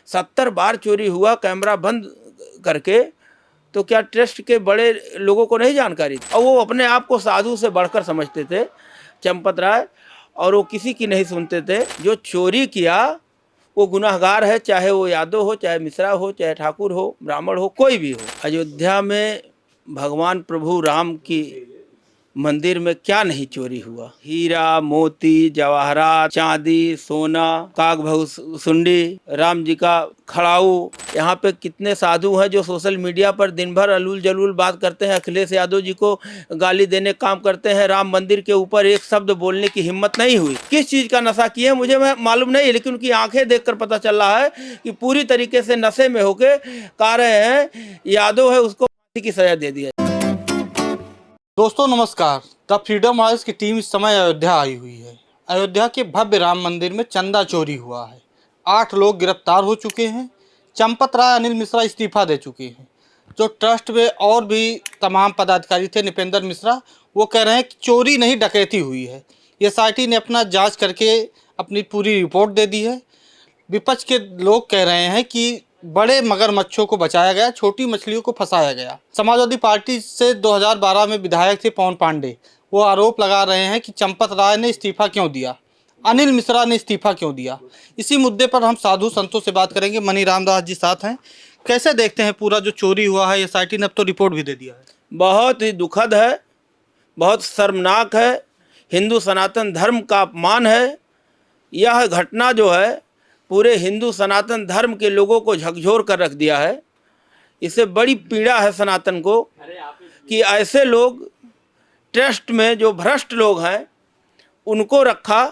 70 बार चोरी हुआ कैमरा बंद करके, तो क्या ट्रस्ट के बड़े लोगों को नहीं जानकारी थी? और वो अपने आप को साधु से बढ़कर समझते थे चंपत राय, और वो किसी की नहीं सुनते थे। जो चोरी किया वो गुनहगार है, चाहे वो यादव हो, चाहे मिश्रा हो, चाहे ठाकुर हो, ब्राह्मण हो, कोई भी हो। अयोध्या में भगवान प्रभु राम की मंदिर में क्या नहीं चोरी हुआ? हीरा मोती जवाहरात चांदी सोना कागभू सुंडी, राम जी का खड़ाऊ। यहाँ पे कितने साधु हैं जो सोशल मीडिया पर दिन भर अलूल जलूल बात करते हैं, अखिलेश यादव जी को गाली देने काम करते हैं। राम मंदिर के ऊपर एक शब्द बोलने की हिम्मत नहीं हुई। किस चीज का नशा किए मुझे मालूम नहीं, लेकिन उनकी आंखें देखकर पता चल रहा है कि पूरी तरीके से नशे में होके कह रहे हैं यादव है उसको फांसी की सजा दे दिया। दोस्तों नमस्कार। द फ्रीडम हाउस की टीम इस समय अयोध्या आई हुई है। अयोध्या के भव्य राम मंदिर में चंदा चोरी हुआ है। 8 लोग गिरफ्तार हो चुके हैं। चंपत राय अनिल मिश्रा इस्तीफा दे चुके हैं। जो ट्रस्ट में और भी तमाम पदाधिकारी थे, निपेंद्र मिश्रा, वो कह रहे हैं कि चोरी नहीं डकैती हुई है। एसआईटी ने अपना जांच करके अपनी पूरी रिपोर्ट दे दी है। विपक्ष के लोग कह रहे हैं कि बड़े मगरमच्छों को बचाया गया, छोटी मछलियों को फंसाया गया। समाजवादी पार्टी से 2012 में विधायक थे पवन पांडे, वो आरोप लगा रहे हैं कि चंपत राय ने इस्तीफा क्यों दिया, अनिल मिश्रा ने इस्तीफा क्यों दिया। इसी मुद्दे पर हम साधु संतों से बात करेंगे। मनी रामदास जी साथ हैं। कैसे देखते हैं पूरा जो चोरी हुआ है? एसआईटी ने अब तो रिपोर्ट भी दे दिया है। बहुत ही दुखद है, बहुत शर्मनाक है, हिंदू सनातन धर्म का अपमान है। यह घटना जो है पूरे हिंदू सनातन धर्म के लोगों को झकझोर कर रख दिया है। इससे बड़ी पीड़ा है सनातन को कि ऐसे लोग ट्रस्ट में जो भ्रष्ट लोग हैं उनको रखा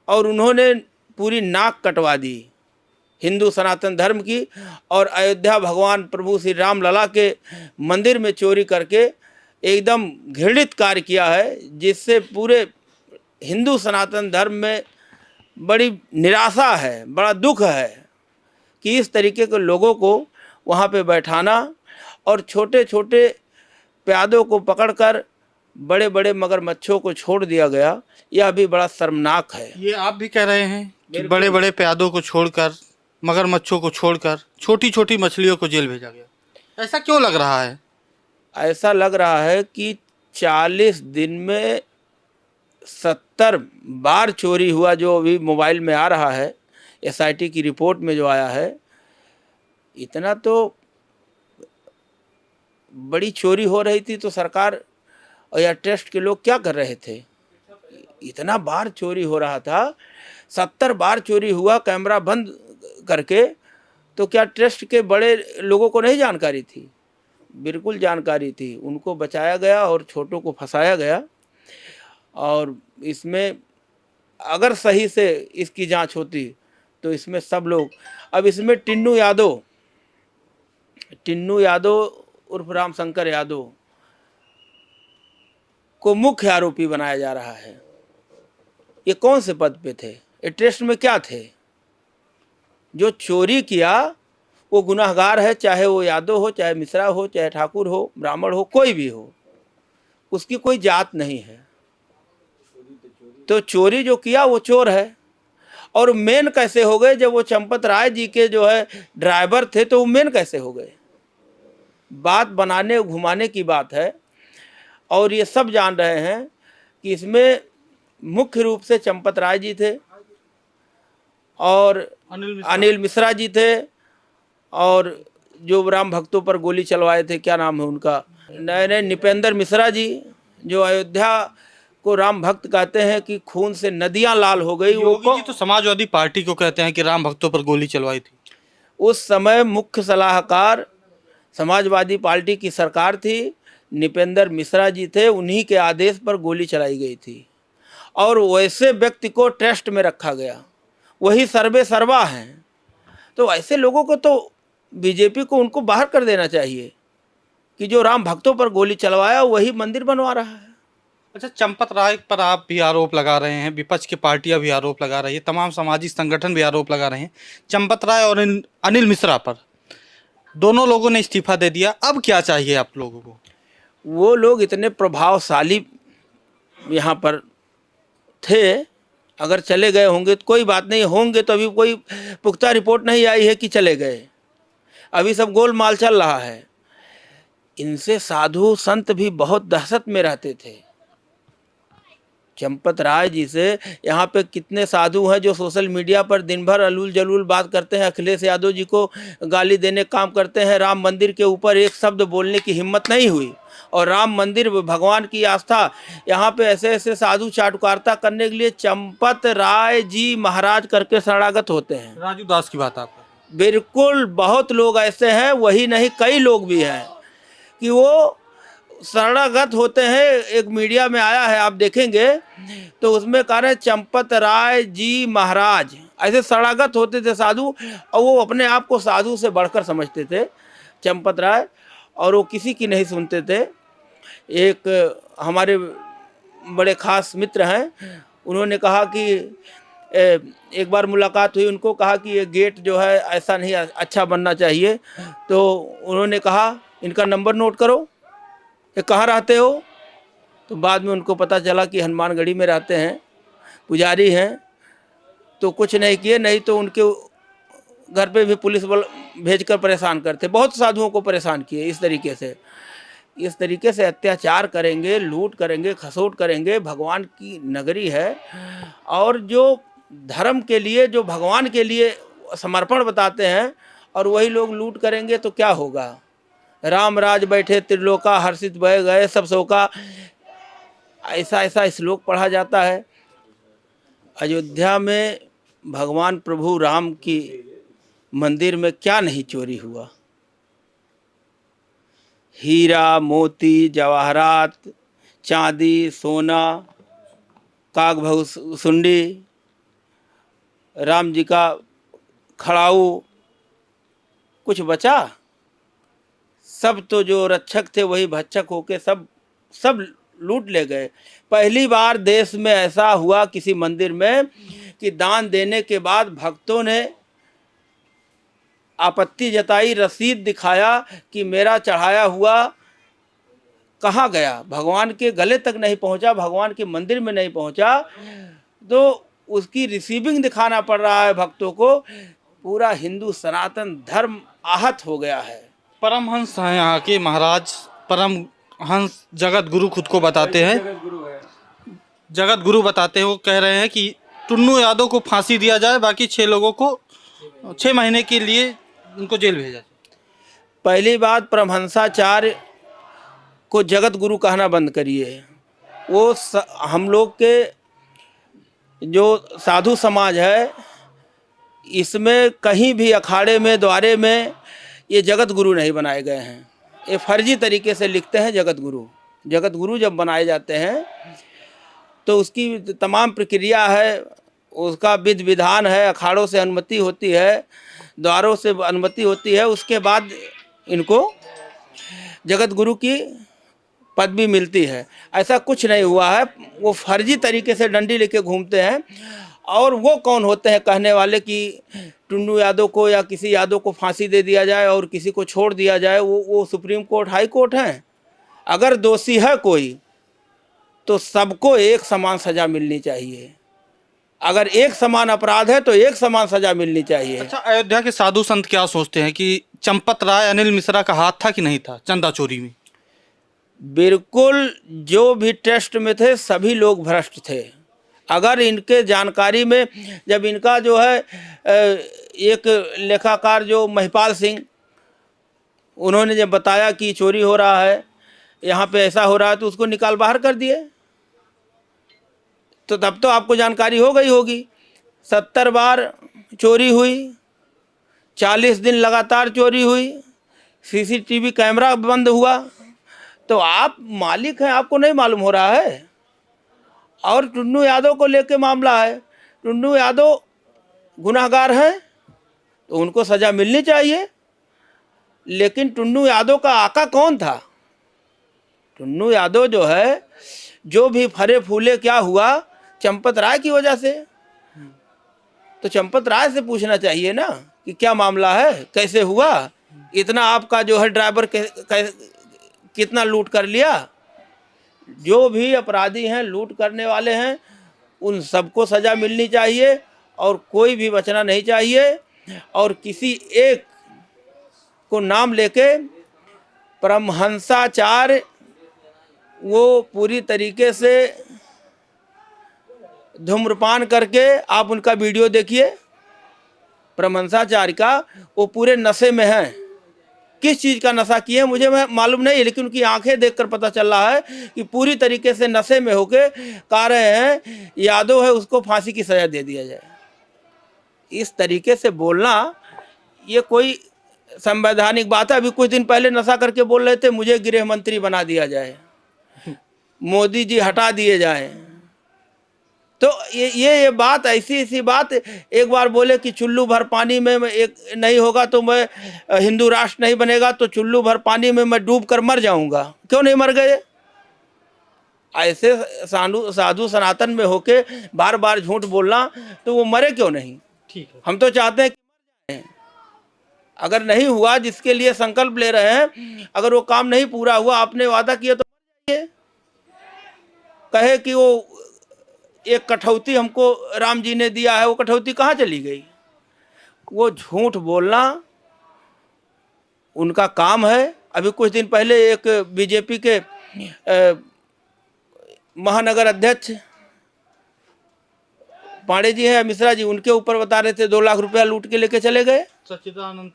और उन्होंने पूरी नाक कटवा दी हिंदू सनातन धर्म की। और अयोध्या भगवान प्रभु श्री राम लला के मंदिर में चोरी करके एकदम घृणित कार्य किया है, जिससे पूरे हिंदू सनातन धर्म में बड़ी निराशा है, बड़ा दुख है कि इस तरीके के लोगों को वहाँ पे बैठाना और छोटे छोटे प्यादों को पकड़कर बड़े बड़े मगरमच्छों को छोड़ दिया गया। यह भी बड़ा शर्मनाक है। ये आप भी कह रहे हैं कि बड़े बड़े प्यादों को छोड़कर, मगरमच्छों को छोड़कर छोटी छोटी मछलियों को जेल भेजा गया। ऐसा क्यों लग रहा है? ऐसा लग रहा है कि 40 दिन में 70 बार चोरी हुआ, जो अभी मोबाइल में आ रहा है, एसआईटी की रिपोर्ट में जो आया है। इतना तो बड़ी चोरी हो रही थी तो सरकार और या ट्रस्ट के लोग क्या कर रहे थे? इतना बार चोरी हो रहा था, 70 बार चोरी हुआ कैमरा बंद करके, तो क्या ट्रस्ट के बड़े लोगों को नहीं जानकारी थी? बिल्कुल जानकारी थी। उनको बचाया गया और छोटों को फंसाया गया। और इसमें अगर सही से इसकी जांच होती तो इसमें सब लोग, अब इसमें टिन्नू यादव उर्फ रामशंकर यादव को मुख्य आरोपी बनाया जा रहा है। ये कौन से पद पे थे? ये ट्रस्ट में क्या थे? जो चोरी किया वो गुनहगार है, चाहे वो यादव हो, चाहे मिश्रा हो, चाहे ठाकुर हो, ब्राह्मण हो, कोई भी हो, उसकी कोई जात नहीं है। तो चोरी जो किया वो चोर है। और मेन कैसे हो गए? जब वो चंपत राय जी के जो है ड्राइवर थे तो वो मेन कैसे हो गए? बात बनाने घुमाने की बात है। और ये सब जान रहे हैं कि इसमें मुख्य रूप से चंपत राय जी थे और अनिल मिश्रा जी थे, और जो राम भक्तों पर गोली चलवाए थे, क्या नाम है उनका? नए निपेंद्र मिश्रा जी, जो अयोध्या को राम भक्त कहते हैं कि खून से नदियां लाल हो गई। योगी जी तो समाजवादी पार्टी को कहते हैं कि राम भक्तों पर गोली चलवाई थी। उस समय मुख्य सलाहकार समाजवादी पार्टी की सरकार थी, निपेंद्र मिश्रा जी थे, उन्हीं के आदेश पर गोली चलाई गई थी। और वैसे व्यक्ति को ट्रस्ट में रखा गया, वही सर्वे सर्वा हैं। तो ऐसे लोगों को तो बीजेपी को उनको बाहर कर देना चाहिए कि जो राम भक्तों पर गोली चलवाया वही मंदिर बनवा रहा है। अच्छा, चंपत राय पर आप भी आरोप लगा रहे हैं, विपक्ष की पार्टियां भी आरोप लगा रही है, तमाम सामाजिक संगठन भी आरोप लगा रहे हैं चंपत राय और अनिल मिश्रा पर। दोनों लोगों ने इस्तीफा दे दिया। अब क्या चाहिए आप लोगों को? वो लोग इतने प्रभावशाली यहाँ पर थे अगर चले गए होंगे तो कोई बात नहीं, होंगे तो अभी कोई पुख्ता रिपोर्ट नहीं आई है कि चले गए, अभी सब गोलमाल चल रहा है। इनसे साधु संत भी बहुत दहशत में रहते थे। चंपत राय जी से यहाँ पे कितने साधु हैं जो सोशल मीडिया पर दिन भर अलूल जलूल बात करते हैं, अखिलेश यादव जी को गाली देने का काम करते हैं। राम मंदिर के ऊपर एक शब्द बोलने की हिम्मत नहीं हुई, और राम मंदिर भगवान की आस्था, यहाँ पे ऐसे ऐसे साधु चाटुकारिता करने के लिए चंपत राय जी महाराज करके शरणागत होते हैं। राजू दास की बात आप बिल्कुल, बहुत लोग ऐसे हैं, वही नहीं कई लोग भी हैं कि वो शरणागत होते हैं। एक मीडिया में आया है, आप देखेंगे तो उसमें कह रहे चंपत राय जी महाराज ऐसे शरणागत होते थे साधु, और वो अपने आप को साधु से बढ़कर समझते थे चंपत राय, और वो किसी की नहीं सुनते थे। एक हमारे बड़े खास मित्र हैं, उन्होंने कहा कि एक बार मुलाकात हुई, उनको कहा कि ये गेट जो है ऐसा नहीं अच्छा बनना चाहिए, तो उन्होंने कहा इनका नंबर नोट करो, ये कहाँ रहते हो? तो बाद में उनको पता चला कि हनुमानगढ़ी में रहते हैं, पुजारी हैं। तो कुछ नहीं किए, नहीं तो उनके घर पे भी पुलिस बल भेजकर परेशान करते, बहुत साधुओं को परेशान किए। इस तरीके से अत्याचार करेंगे, लूट करेंगे, खसोट करेंगे। भगवान की नगरी है, और जो धर्म के लिए, जो भगवान के लिए समर्पण बताते हैं, और वही लोग लूट करेंगे तो क्या होगा? राम राज बैठे त्रिलोका, हर्षित बह गए सब शोका, ऐसा ऐसा श्लोक पढ़ा जाता है। अयोध्या में भगवान प्रभु राम की मंदिर में क्या नहीं चोरी हुआ? हीरा मोती जवाहरात, चांदी सोना, कागभऊ सुंडी, राम जी का खड़ाऊ, कुछ बचा? सब तो जो रक्षक थे वही भक्षक होके सब लूट ले गए। पहली बार देश में ऐसा हुआ किसी मंदिर में कि दान देने के बाद भक्तों ने आपत्ति जताई, रसीद दिखाया कि मेरा चढ़ाया हुआ कहाँ गया, भगवान के गले तक नहीं पहुँचा, भगवान के मंदिर में नहीं पहुँचा, तो उसकी रिसीविंग दिखाना पड़ रहा है भक्तों को। पूरा हिंदू सनातन धर्म आहत हो गया है। परमहंस हैं यहाँ के महाराज, परमहंस जगत गुरु खुद को बताते हैं, जगत गुरु बताते हैं। वो कह रहे हैं कि टुन्नू यादव को फांसी दिया जाए, बाकी 6 लोगों को 6 महीने के लिए उनको जेल भेजा जाए। पहली बात, परमहंसाचार्य को जगत गुरु कहना बंद करिए। वो हम लोग के जो साधु समाज है, इसमें कहीं भी अखाड़े में, द्वारे में ये जगत गुरु नहीं बनाए गए हैं। ये फर्जी तरीके से लिखते हैं जगत गुरु। जगत गुरु जब बनाए जाते हैं तो उसकी तमाम प्रक्रिया है, उसका विधि विधान है, अखाड़ों से अनुमति होती है, द्वारों से अनुमति होती है, उसके बाद इनको जगत गुरु की पदवी मिलती है। ऐसा कुछ नहीं हुआ है, वो फर्जी तरीके से डंडी लेके घूमते हैं। और वो कौन होते हैं कहने वाले कि टुन्नू यादव को या किसी यादव को फांसी दे दिया जाए और किसी को छोड़ दिया जाए? वो सुप्रीम कोर्ट, हाई कोर्ट हैं। अगर दोषी है कोई तो सबको एक समान सज़ा मिलनी चाहिए। अगर एक समान अपराध है तो एक समान सज़ा मिलनी चाहिए। अच्छा, अयोध्या के साधु संत क्या सोचते हैं कि चंपत राय अनिल मिश्रा का हाथ था कि नहीं था चंदा चोरी में? बिल्कुल, जो भी टेस्ट में थे सभी लोग भ्रष्ट थे। अगर इनके जानकारी में, जब इनका जो है एक लेखाकार जो महिपाल सिंह, उन्होंने जब बताया कि चोरी हो रहा है, यहाँ पे ऐसा हो रहा है, तो उसको निकाल बाहर कर दिए। तो तब तो आपको जानकारी हो गई होगी। 70 बार चोरी हुई, 40 दिन लगातार चोरी हुई, सीसीटीवी कैमरा बंद हुआ, तो आप मालिक हैं, आपको नहीं मालूम हो रहा है। और टुन्नू यादव को लेके मामला है, टुन्नू यादव गुनाहगार हैं तो उनको सज़ा मिलनी चाहिए। लेकिन टुन्नू यादव का आका कौन था? टुन्नू यादव जो है, जो भी फरे फूले क्या हुआ, चंपत राय की वजह से। तो चंपत राय से पूछना चाहिए ना कि क्या मामला है, कैसे हुआ, इतना आपका जो है ड्राइवर कितना लूट कर लिया। जो भी अपराधी हैं, लूट करने वाले हैं, उन सबको सज़ा मिलनी चाहिए और कोई भी बचना नहीं चाहिए। और किसी एक को नाम लेके परमहंसाचार्य वो पूरी तरीके से धूम्रपान करके, आप उनका वीडियो देखिए परमहंसाचार्य का, वो पूरे नशे में हैं। किस चीज़ का नशा किए मुझे मालूम नहीं, लेकिन उनकी आंखें देखकर पता चल रहा है कि पूरी तरीके से नशे में होके कह रहे हैं यादव है उसको फांसी की सज़ा दे दिया जाए। इस तरीके से बोलना ये कोई संवैधानिक बात है? अभी कुछ दिन पहले नशा करके बोल रहे थे मुझे गृह मंत्री बना दिया जाए, मोदी जी हटा दिए जाए। तो ये बात ऐसी बात, एक बार बोले कि चुल्लू भर पानी में एक नहीं होगा तो मैं हिंदू राष्ट्र नहीं बनेगा, तो चुल्लू भर पानी में मैं डूब कर मर जाऊंगा। क्यों नहीं मर गए? ऐसे साधु सनातन में होके बार बार झूठ बोलना, तो वो मरे क्यों नहीं? ठीक है। हम तो चाहते हैं कि मर जाएं। अगर नहीं हुआ जिसके लिए संकल्प ले रहे हैं, अगर वो काम नहीं पूरा हुआ, आपने वादा किया तो मर जाइए। कहे कि वो एक कठौती हमको राम जी ने दिया है, वो कठौती कहाँ चली गई? वो झूठ बोलना उनका काम है। अभी कुछ दिन पहले एक बीजेपी के महानगर अध्यक्ष पांडे जी हैं, मिश्रा जी, उनके ऊपर बता रहे थे 2 लाख रुपया लूट के लेके चले गए सच्चिदानंद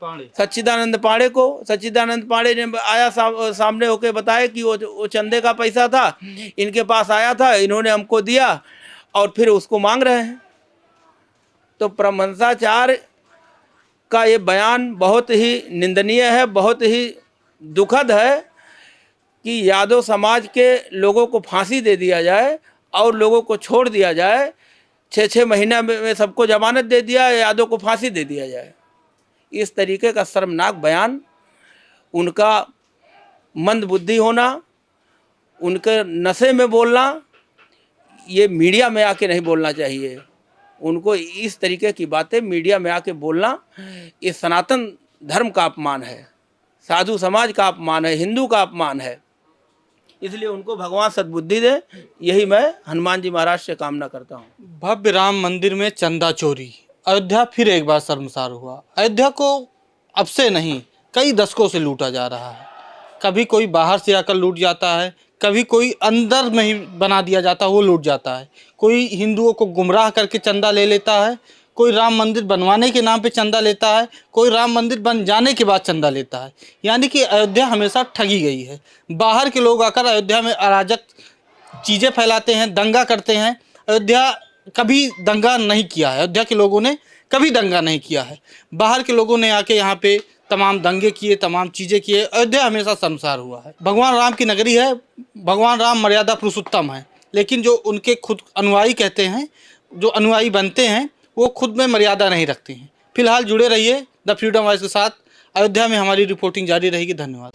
पांडे को। सच्चिदानंद पांडे ने आया सामने होके बताया कि वो चंदे का पैसा था, इनके पास आया था, इन्होंने हमको दिया और फिर उसको मांग रहे हैं। तो परमहंसाचार्य का ये बयान बहुत ही निंदनीय है, बहुत ही दुखद है कि यादव समाज के लोगों को फांसी दे दिया जाए और लोगों को छोड़ दिया जाए। 6-6 महीना में सबको जमानत दे दिया, यादव को फांसी दे दिया जाए। इस तरीके का शर्मनाक बयान, उनका मंद बुद्धि होना, उनके नशे में बोलना, ये मीडिया में आके नहीं बोलना चाहिए। उनको इस तरीके की बातें मीडिया में आके बोलना, ये सनातन धर्म का अपमान है, साधु समाज का अपमान है, हिंदू का अपमान है। इसलिए उनको भगवान सद्बुद्धि दे, यही मैं हनुमान जी महाराज से कामना करता हूँ। भव्य राम मंदिर में चंदा चोरी, अयोध्या फिर एक बार शर्मसार हुआ। अयोध्या को अब से नहीं कई दशकों से लूटा जा रहा है। कभी कोई बाहर से आकर लूट जाता है, कभी कोई अंदर में ही बना दिया जाता है, वो लूट जाता है। कोई हिंदुओं को गुमराह करके चंदा ले लेता है, कोई राम मंदिर बनवाने के नाम पे चंदा लेता है, कोई राम मंदिर बन जाने के बाद चंदा लेता है। यानी कि अयोध्या हमेशा ठगी गई है। बाहर के लोग आकर अयोध्या में अराजक चीज़ें फैलाते हैं, दंगा करते हैं। अयोध्या कभी दंगा नहीं किया है, अयोध्या के लोगों ने कभी दंगा नहीं किया है। बाहर के लोगों ने आके यहाँ पे तमाम दंगे किए, तमाम चीज़ें किए। अयोध्या हमेशा शर्मसार हुआ है। भगवान राम की नगरी है, भगवान राम मर्यादा पुरुषोत्तम है, लेकिन जो उनके खुद अनुयायी कहते हैं, जो अनुयायी बनते हैं, वो खुद में मर्यादा नहीं रखते हैं। फिलहाल जुड़े रहिए द फ्रीडम वॉइस के साथ। अयोध्या में हमारी रिपोर्टिंग जारी रहेगी। धन्यवाद।